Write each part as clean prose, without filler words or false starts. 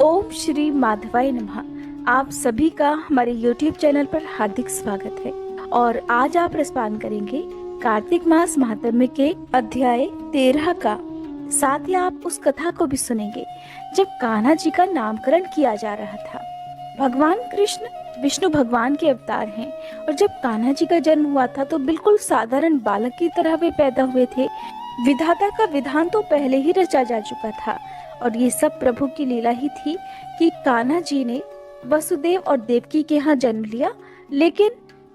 ओम श्री माधवाय नमः। आप सभी का हमारे YouTube चैनल पर हार्दिक स्वागत है। और आज आप रसपान करेंगे कार्तिक मास महात्म्य के अध्याय 13 का। साथ ही आप उस कथा को भी सुनेंगे जब कान्हा जी का नामकरण किया जा रहा था। भगवान कृष्ण विष्णु भगवान के अवतार हैं और जब कान्हा जी का जन्म हुआ था तो बिल्कुल साधारण बालक की तरह वे पैदा हुए थे। विधाता का विधान तो पहले ही रचा जा चुका था और ये सब प्रभु की लीला ही थी कि कान्हा जी ने वसुदेव और देवकी के यहाँ जन्म लिया, लेकिन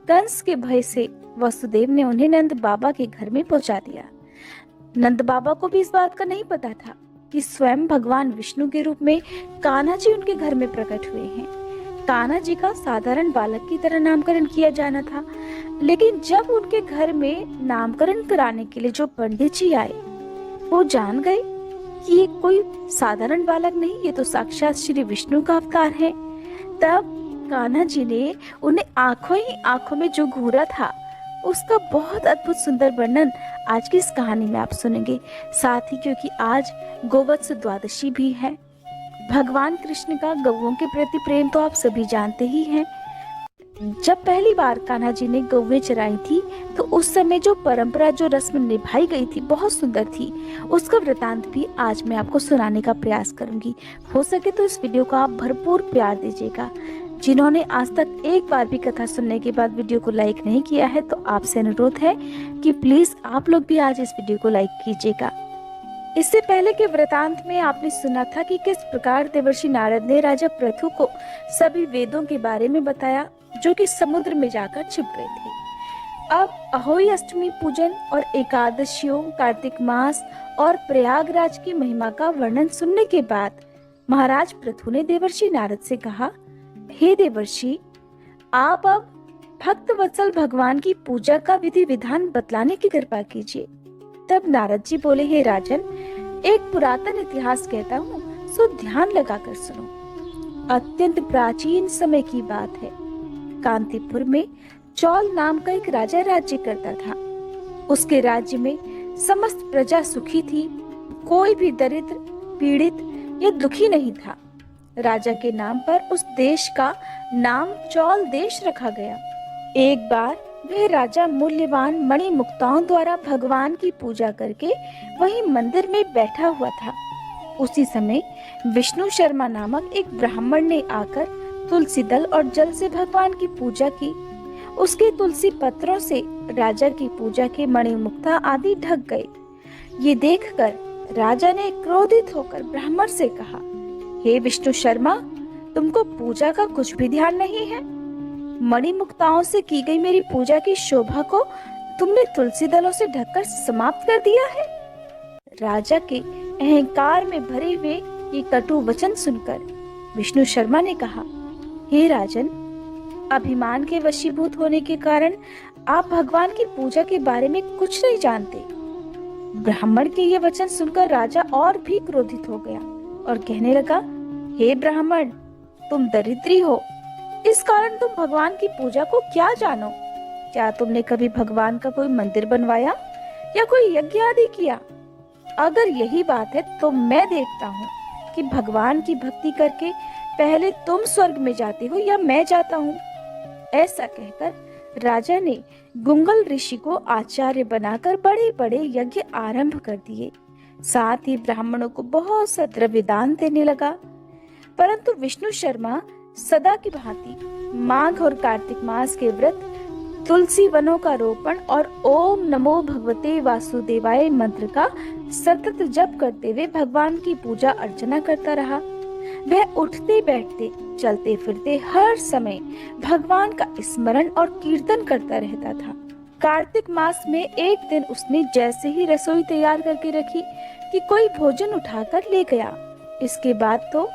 कंस के भय से वसुदेव ने उन्हें नंद बाबा के घर में पहुंचा दिया। नंद बाबा को भी इस बात का नहीं पता था कि स्वयं भगवान विष्णु के रूप में कान्हा जी उनके घर में प्रकट हुए हैं। कान्हा जी का साधारण बालक की तरह नामकरण किया जाना था, लेकिन जब उनके घर में नामकरण कराने के लिए जो पंडित जी आए वो जान गए कि ये कोई साधारण बालक नहीं, ये तो साक्षात श्री विष्णु का अवतार है। तब कान्हा जी ने उन्हें आंखों ही आंखों में जो घूरा था उसका बहुत अद्भुत सुंदर वर्णन आज की इस कहानी में आप सुनेंगे। साथ ही क्योंकि आज गोवत्स द्वादशी भी है, भगवान कृष्ण का गौओं के प्रति प्रेम तो आप सभी जानते ही हैं। जब पहली बार कान्हा जी ने गौवें चराई थी तो उस समय जो परंपरा, जो रस्म निभाई गई थी बहुत सुंदर थी। उसका वृतांत भी आज मैं आपको सुनाने का प्रयास करूंगी। हो सके तो इस वीडियो को आप भरपूर प्यार दीजिएगा। जिन्होंने आज तक एक बार भी कथा सुनने के बाद वीडियो को लाइक नहीं किया है तो आपसे अनुरोध है कि प्लीज आप लोग भी आज इस वीडियो को लाइक कीजिएगा। इससे पहले के वृतांत में आपने सुना था कि किस प्रकार देवर्षि नारद ने राजा पृथु को सभी वेदों के बारे में बताया जो कि समुद्र में जाकर छिप गए थे। अब अहोई अष्टमी पूजन और एकादशियों, कार्तिक मास और प्रयागराज की महिमा का वर्णन सुनने के बाद महाराज पृथु ने देवर्षि नारद से कहा, हे देवर्षि, आप अब भक्त वत्सल भगवान की पूजा का विधि विधान बतलाने की कृपा कीजिए। तब नारद जी बोले, हे राजन, एक पुरातन इतिहास कहता हूँ, सो ध्यान लगाकर सुनो। अत्यंत प्राचीन समय की बात है। कांतिपुर में चौल नाम का एक राजा राज्य करता था। उसके राज्य में समस्त प्रजा सुखी थी, कोई भी दरिद्र, पीड़ित या दुखी नहीं था। राजा के नाम पर उस देश का नाम चौल देश रखा गया। एक बार वह राजा मूल्यवान मणि मुक्ताओं द्वारा भगवान की पूजा करके वहीं मंदिर में बैठा हुआ था। उसी समय विष्णु शर्मा नामक एक ब्राह्मण ने आकर तुलसी दल और जल से भगवान की पूजा की। उसके तुलसी पत्रों से राजा की पूजा के मणिमुक्ता आदि ढक गए। ये देखकर राजा ने क्रोधित होकर ब्राह्मण से कहा, हे विष्णु शर्मा, तुमको पूजा का कुछ भी ध्यान नहीं है। मणिमुक्ताओं से की गई मेरी पूजा की शोभा को तुमने तुलसी दलों से ढककर समाप्त कर दिया है। राजा के अहंकार में भरे हुए ये कटु वचन सुनकर विष्णु शर्मा ने कहा, हे राजन, अभिमान के वशीभूत होने के कारण आप भगवान की पूजा के बारे में कुछ नहीं जानते। ब्राह्मण के ये वचन सुनकर राजा और भी क्रोधित हो गया और कहने लगा, हे ब्राह्मण, तुम दरिद्री हो, इस कारण तुम भगवान की पूजा को क्या जानो? क्या तुमने कभी भगवान का कोई मंदिर बनवाया या कोई यज्ञ आदि किया? अगर यही बात है तो मैं देखता हूँ कि भगवान की भक्ति करके पहले तुम स्वर्ग में जाते हो या मैं जाता हूँ। ऐसा कहकर राजा ने गुंगल ऋषि को आचार्य बनाकर बड़े बड़े यज्ञ आरंभ कर दिए। साथ ही ब्राह्मणों को बहुत सा द्रव्य दान देने लगा। परंतु विष्णु शर्मा सदा की भांति माघ और कार्तिक मास के व्रत, तुलसी वनों का रोपण और ओम नमो भगवते वासुदेवाय मंत्र का सतत जप करते हुए भगवान की पूजा अर्चना करता रहा। वह उठते बैठते, चलते फिरते हर समय भगवान का स्मरण और कीर्तन करता रहता था। कार्तिक मास में एक दिन उसने जैसे ही रसोई तैयार करके रखी कि कोई भोजन उठाकर ले गया। इसके बाद तो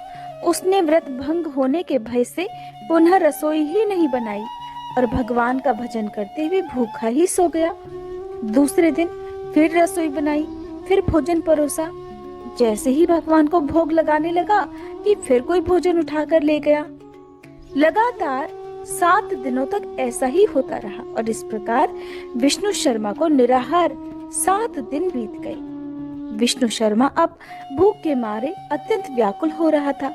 उसने व्रत भंग होने के भय से पुनः रसोई ही नहीं बनाई और भगवान का भजन करते हुए भूखा ही सो गया। दूसरे दिन फिर रसोई बनाई, फिर भोजन परोसा। जैसे ही भगवान को भोग लगाने लगा कि फिर कोई भोजन उठाकर ले गया। लगातार 7 दिनों तक ऐसा ही होता रहा और इस प्रकार विष्णु शर्मा को निराहार 7 दिन बीत गए। विष्णु शर्मा अब भूख के मारे अत्यंत व्याकुल हो रहा था।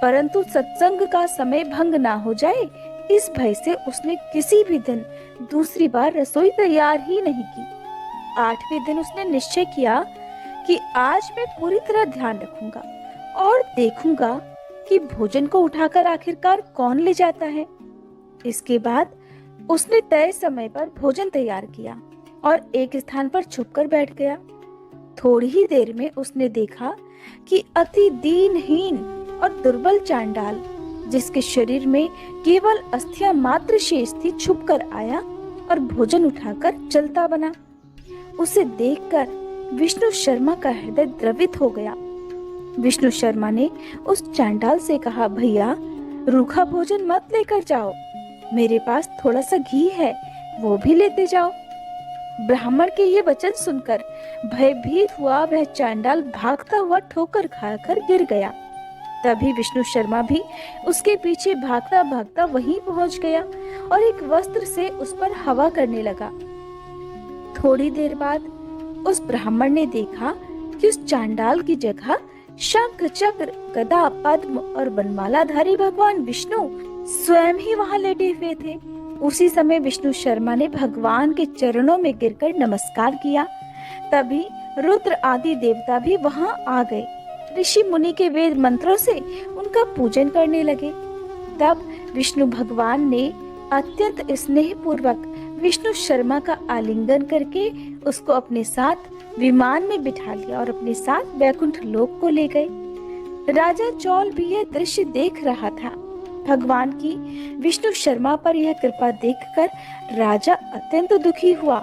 परंतु सत्संग का समय भंग ना हो जाए, इस भय से उसने किसी भी दिन दूसरी बार रसोई तैयार ही नहीं की। 8वें दिन उसने निश्चय किया कि आज मैं पूरी तरह ध्यान रखूंगा और देखूंगा कि भोजन को उठाकर आखिरकार कौन ले जाता है। इसके बाद उसने तय समय पर भोजन तैयार किया और एक स्थान पर छुपकर बैठ गया। थोड़ी ही देर में उसने देखा कि अति दीनहीन और दुर्बल चांडाल, जिसके शरीर में केवल अस्थियां मात्र शेष थी, छुपकर आया और भोजन उठाकर चलता बना। उसे देखकर विष्णु शर्मा का हृदय द्रवित हो गया। विष्णु शर्मा ने उस चांडाल से कहा, भैया रूखा भोजन मत लेकर जाओ, मेरे पास थोड़ा सा घी है, वो भी लेते जाओ। ब्राह्मण के ये वचन सुनकर भयभीत हुआ वह चांडाल भागता हुआ ठोकर खाकर गिर गया। तभी विष्णु शर्मा भी उसके पीछे भागता भागता वहीं पहुंच गया और एक वस्त्र से उस पर हवा करने लगा। थोड़ी देर बाद उस ब्राह्मण ने देखा कि उस चांडाल की जगह शंख चक्र गदा पद्म और बनमालाधारी भगवान विष्णु स्वयं ही वहां लेटे हुए थे। उसी समय विष्णु शर्मा ने भगवान के चरणों में गिरकर नमस्कार किया। तभी रुद्र आदि देवता भी वहां आ गए। ऋषि मुनि के वेद मंत्रों से उनका पूजन करने लगे। तब विष्णु भगवान ने अत्यंत स्नेह पूर्वक विष्णु शर्मा का आलिंगन करके उसको अपने साथ विमान में बिठा लिया और अपने साथ वैकुंठ लोक को ले गए। राजा चौल भी यह दृश्य देख रहा था। भगवान की विष्णु शर्मा पर यह कृपा देखकर राजा अत्यंत दुखी हुआ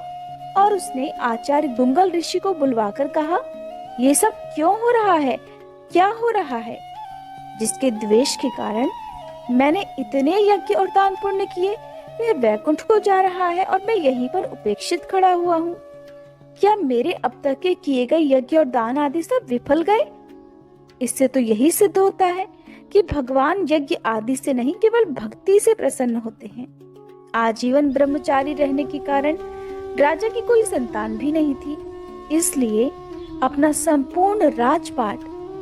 और उसने आचार्य गुंगल ऋषि को बुलवाकर कहा, ये सब क्यों हो रहा है, क्या हो रहा है, जिसके द्वेष के कारण मैंने इतने यज्ञ और दान पुण्य किए, वह वैकुंठ को जा रहा है और मैं यहीं पर उपेक्षित खड़ा हुआ हूँ। क्या मेरे अब तक के किए गए यज्ञ और दान आदि सब विफल गए? इससे तो यही सिद्ध होता है कि भगवान यज्ञ आदि से नहीं, केवल भक्ति से प्रसन्न होते हैं। आजीवन ब्रह्मचारी रहने के कारण राजा की कोई संतान भी नहीं थी, इसलिए अपना संपूर्ण राजपाट,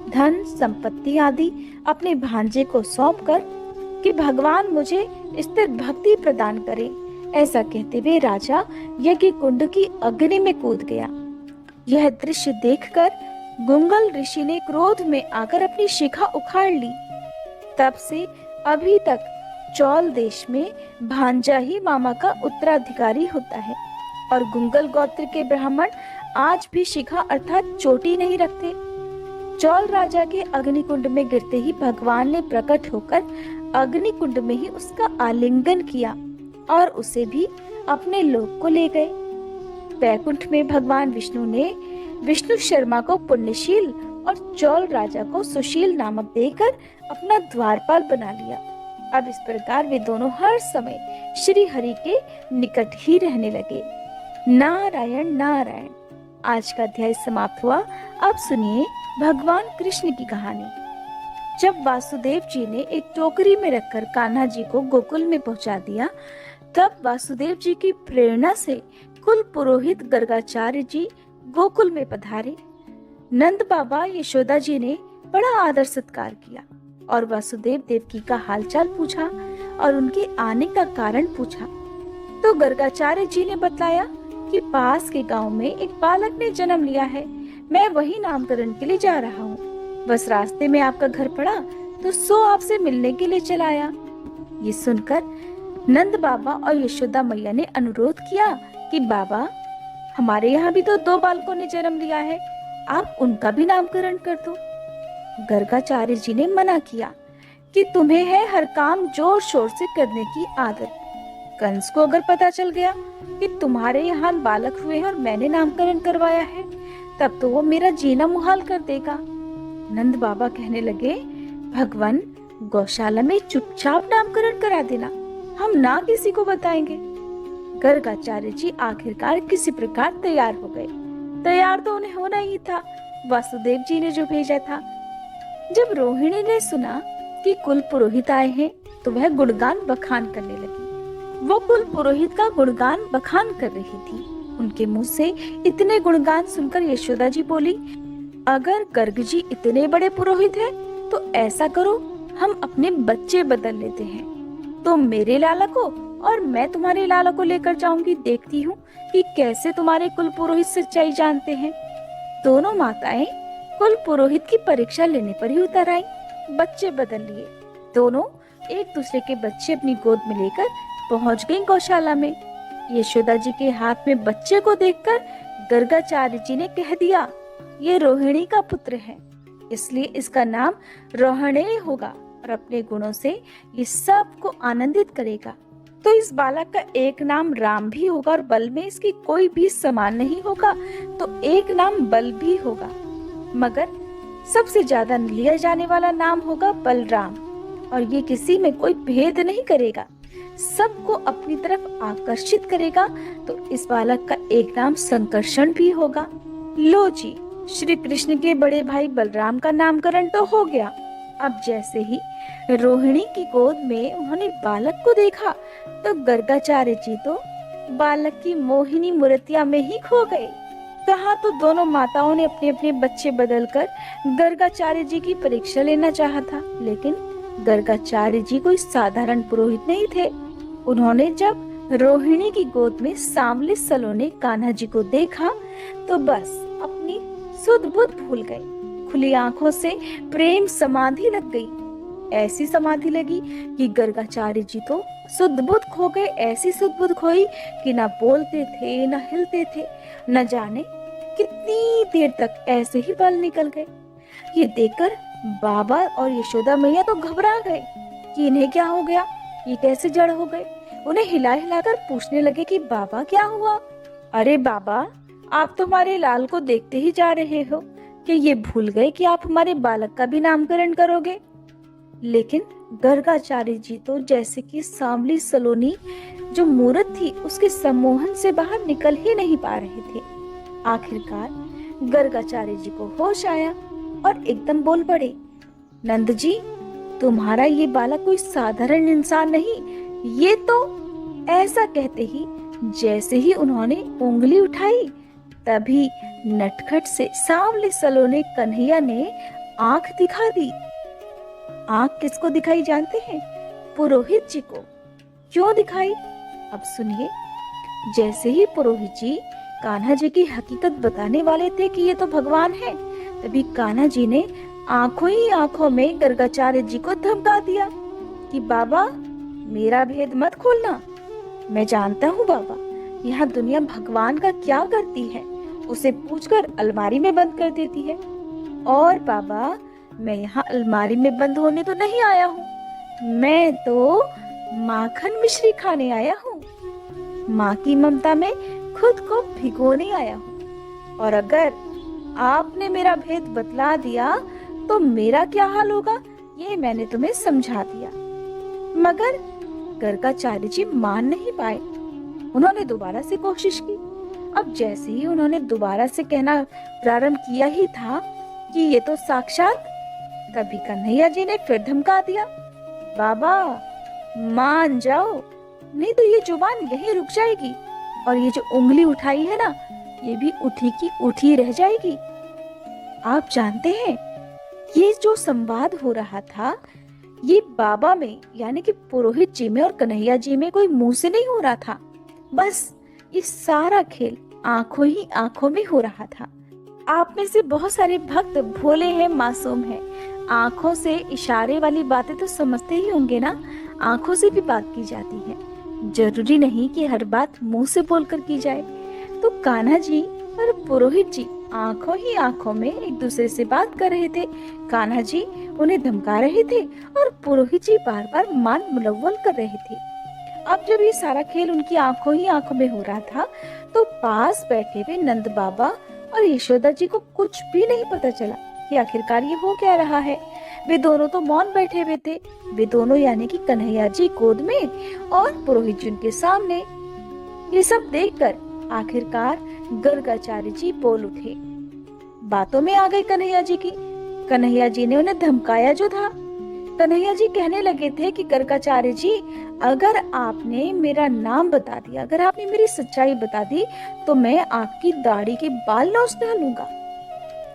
धन संपत्ति आदि अपने भांजे को सौंपकर कि भगवान मुझे स्थिर भक्ति प्रदान करे, ऐसा कहते हुए राजा यज्ञ कुंड की अग्नि में कूद गया। यह दृश्य देखकर गुंगल ऋषि ने क्रोध में आकर अपनी शिखा उखाड़ ली। तब से अभी तक चौल देश में भांजा ही मामा का उत्तराधिकारी होता है और गुंगल गोत्र के ब्राह्मण आज भी शिखा अर्थात चोटी नहीं रखते। चौल राजा के अग्निकुंड में गिरते ही भगवान ने प्रकट होकर अग्निकुंड में ही उसका आलिंगन किया और उसे भी अपने लोक को ले गए। वैकुंठ में भगवान विष्णु ने विष्णु शर्मा को पुण्यशील और चौल राजा को सुशील नामक देकर अपना द्वारपाल बना लिया। अब इस प्रकार वे दोनों हर समय श्री हरि के निकट ही रहने लगे। नारायण नारायण। आज का अध्याय समाप्त हुआ। अब सुनिए भगवान कृष्ण की कहानी। जब वासुदेव जी ने एक टोकरी में रखकर कान्हा जी को गोकुल में पहुंचा दिया, तब वासुदेव जी की प्रेरणा से कुल पुरोहित गर्गाचार्य जी गोकुल में पधारे। नंद बाबा यशोदा जी ने बड़ा आदर सत्कार किया और वासुदेव देवकी का हालचाल पूछा और उनके आने का कारण पूछा। तो गर्गाचार्य जी ने बताया कि पास के गांव में एक बालक ने जन्म लिया है, मैं वही नामकरण के लिए जा रहा हूँ। बस रास्ते में आपका घर पड़ा तो सो आपसे मिलने के लिए चला आया। ये सुनकर नंद बाबा और यशोदा मैया ने अनुरोध किया कि बाबा, हमारे यहाँ भी तो 2 बालकों ने जन्म लिया है, आप उनका भी नामकरण कर दो। गर्गाचार्य जी ने मना किया कि तुम्हें है हर काम जोर शोर से करने की आदत। कंस को अगर पता चल गया कि तुम्हारे यहाँ बालक हुए हैं और मैंने नामकरण करवाया है, तब तो वो मेरा जीना मुहाल कर देगा। नंद बाबा कहने लगे, भगवान, गौशाला में चुपचाप नामकरण करा देना, हम ना किसी को बताएंगे। गर्गाचार्य जी आखिरकार किसी प्रकार तैयार हो गए। तैयार तो उन्हें होना ही था, वासुदेव जी ने जो भेजा था। जब रोहिणी ने सुना कि कुल पुरोहित आए हैं, तो वह गुणगान बखान करने लगी। वो कुल पुरोहित का गुणगान बखान कर रही थी। उनके मुंह से इतने गुणगान सुनकर यशोदा जी बोली, अगर गर्ग जी इतने बड़े पुरोहित हैं, तो ऐसा करो, हम अपने बच्चे बदल लेते हैं। तुम मेरे लाला को और मैं तुम्हारे लाला को लेकर जाऊंगी, देखती हूँ कि कैसे तुम्हारे कुल पुरोहित सच्चाई जानते हैं। दोनों माताएं कुल पुरोहित की परीक्षा लेने पर ही उतर आई। बच्चे बदल लिए। दोनों एक दूसरे के बच्चे अपनी गोद में लेकर पहुंच गईं गौशाला में। यशोदा जी के हाथ में बच्चे को देखकर गर्गाचार्य जी ने कह दिया, ये रोहिणी का पुत्र है, इसलिए इसका नाम रोहणेय होगा और अपने गुणों से ये सबको आनंदित करेगा। तो इस बालक का एक नाम राम भी होगा और बल में इसकी कोई भी समान नहीं होगा, तो एक नाम बल भी होगा, मगर सबसे ज्यादा लिया जाने वाला नाम होगा बलराम। और ये किसी में कोई भेद नहीं करेगा, सबको अपनी तरफ आकर्षित करेगा। तो इस बालक का एक नाम संकर्षण भी होगा। लो जी, श्री कृष्ण के बड़े भाई बलराम का नामकरण तो हो गया। अब जैसे ही रोहिणी की गोद में उन्होंने बालक को देखा तो गर्गाचार्य जी तो बालक की मोहिनी मूर्तिया में ही खो गए। कहा तो दोनों माताओं ने अपने अपने बच्चे बदलकर गर्गाचार्य जी की परीक्षा लेना चाहा था, लेकिन गर्गाचार्य जी कोई साधारण पुरोहित नहीं थे। उन्होंने जब रोहिणी की गोद में सांवले सलोने कान्हा जी को देखा तो बस अपनी सुध बुध भूल गए। खुली आंखों से प्रेम समाधि लग गई। ऐसी समाधि लगी कि गर्गाचार्य जी तो सुध बुध खो गए। ऐसी सुध बुध खोई कि ना बोलते थे, ना हिलते थे, न जाने कितनी देर तक ऐसे ही पल निकल गए। ये देखकर बाबा और यशोदा मैया तो घबरा गए कि इन्हें क्या हो गया, ये कैसे जड़ हो गए। उन्हें हिला हिलाकर पूछने लगे कि बाबा क्या हुआ। अरे बाबा, आप तो हमारे लाल को देखते ही जा रहे हो कि ये भूल गए कि आप हमारे बालक का भी नामकरण करोगे। लेकिन गर्गाचार्य जी तो जैसे कि सांवली सलोनी जो मूर्त थी उसके सम्मोहन से बाहर निकल ही नहीं पा रहे थे। आखिरकार गर्गाचार्य जी को होश आया और एकदम बोल पड़े, नंद जी, तुम्हारा ये बालक कोई साधारण इंसान नहीं, ये तो। ऐसा कहते ही जैसे ही उन्होंने उंगली उठाई तभी नटखट से सांवले सलोने कन्हैया ने आंख दिखा दी। आंख किसको दिखाई जानते हैं? पुरोहित जी को। क्यों दिखाई? अब सुनिए। जैसे ही पुरोहित जी कान्हा जी की हकीकत बताने वाले थे कि ये तो भगवान है, तभी कान्हा जी ने आंखों ही आंखों में गर्गाचार्य जी को धमका दिया कि बाबा, मेरा भेद मत खोलना। मैं जानता हूँ बाबा, यहाँ दुनिया भगवान का क्या करती है, उसे पूछकर अलमारी में बंद कर देती है। और बाबा, मैं यहाँ अलमारी में बंद होने तो नहीं आया हूँ, मैं तो माखन मिश्री खाने आया हूँ। माँ की ममता में खुद को भिगोने आया हूँ। और अगर आपने मेरा भेद बतला दिया तो मेरा क्या हाल होगा, ये मैंने तुम्हें समझा दिया। मगर गर्गाचार्य जी मान नहीं पाए। उन्होंने दोबारा से कोशिश की। अब जैसे ही उन्होंने दोबारा से कहना प्रारंभ किया ही था कि ये तो साक्षात, तभी कन्हैया जी ने फिर धमका दिया, बाबा मान जाओ, नहीं तो ये जुबान यहीं रुक जाएगी और ये जो उंगली उठाई है ना, ये भी उठी की उठी रह जाएगी। आप जानते हैं, ये जो संवाद हो रहा था ये बाबा में यानी कि पुरोहित जी में और कन्हैया जी में कोई मुंह से नहीं हो रहा था, बस ये सारा खेल आंखों ही आंखों में हो रहा था। आप में से बहुत सारे भक्त भोले हैं, मासूम हैं, आंखों से इशारे वाली बातें तो समझते ही होंगे ना। आंखों से भी बात की जाती है, जरूरी नहीं कि हर बात मुंह से बोलकर की जाए। तो कान्हा जी और पुरोहित जी आंखों ही आंखों में एक दूसरे से बात कर रहे थे। कान्हा जी उन्हें धमका रहे थे और पुरोहित जी बार बार मान मुलव्वल कर रहे थे। अब जब ये सारा खेल उनकी आंखों ही आंखों में हो रहा था तो पास बैठे हुए नंद बाबा और यशोदा जी को कुछ भी नहीं पता चला कि आखिरकार ये हो क्या रहा है। वे दोनों तो मौन बैठे हुए थे। वे दोनों यानी कि कन्हैया जी गोद में और पुरोहित जी उनके सामने। ये सब देखकर आखिरकार गर्गाचार्य जी बोल उठे। बातों में आ गई कन्हैया जी की। कन्हैया जी ने उन्हें धमकाया जो था। कन्हैया जी कहने लगे थे कि गर्गाचार्य जी, अगर आपने मेरा नाम बता दिया, अगर आपने मेरी सच्चाई बता दी तो मैं आपकी दाढ़ी के बाल नोच डालूंगा।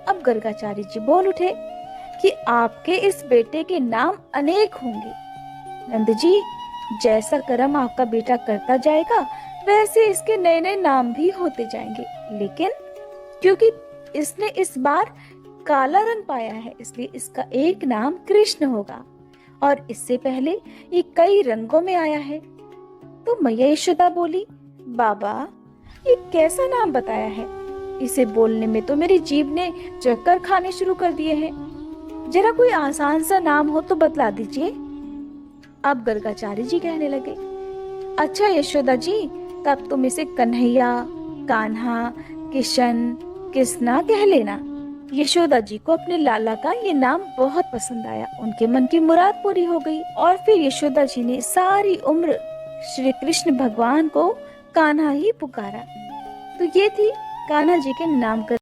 अब गर्गाचार्य जी बोल उठे कि आपके इस बेटे के नाम अनेक होंगे। नंद जी, जैसा कर्म आपका बेटा करता जाएगा वैसे इसके नए नए नाम भी होते जाएंगे, लेकिन क्योंकि इसने इस बार काला रंग पाया है इसलिए इसका एक नाम कृष्ण होगा, और इससे पहले ये कई रंगों में आया है। तो मैया यशोदा बोली, बाबा ये कैसा नाम बताया है? इसे बोलने में तो मेरी जीभ ने चक्कर खाने शुरू कर दिए हैं। जरा कोई आसान सा नाम हो तो बतला दीजिए। अब गर्गाचार्य जी कहने लगे, अच्छा यशोदा जी, तब तुम इसे कन्हैया, कान्हा, किशन, किसना कह लेना। यशोदा जी को अपने लाला का ये नाम बहुत पसंद आया। उनके मन की मुराद पूरी हो गई और फिर यशोदा जी ने सारी उम्र श्री कृष्ण भगवान को कान्हा ही पुकारा। तो ये थी कान्हा जी के नामकरण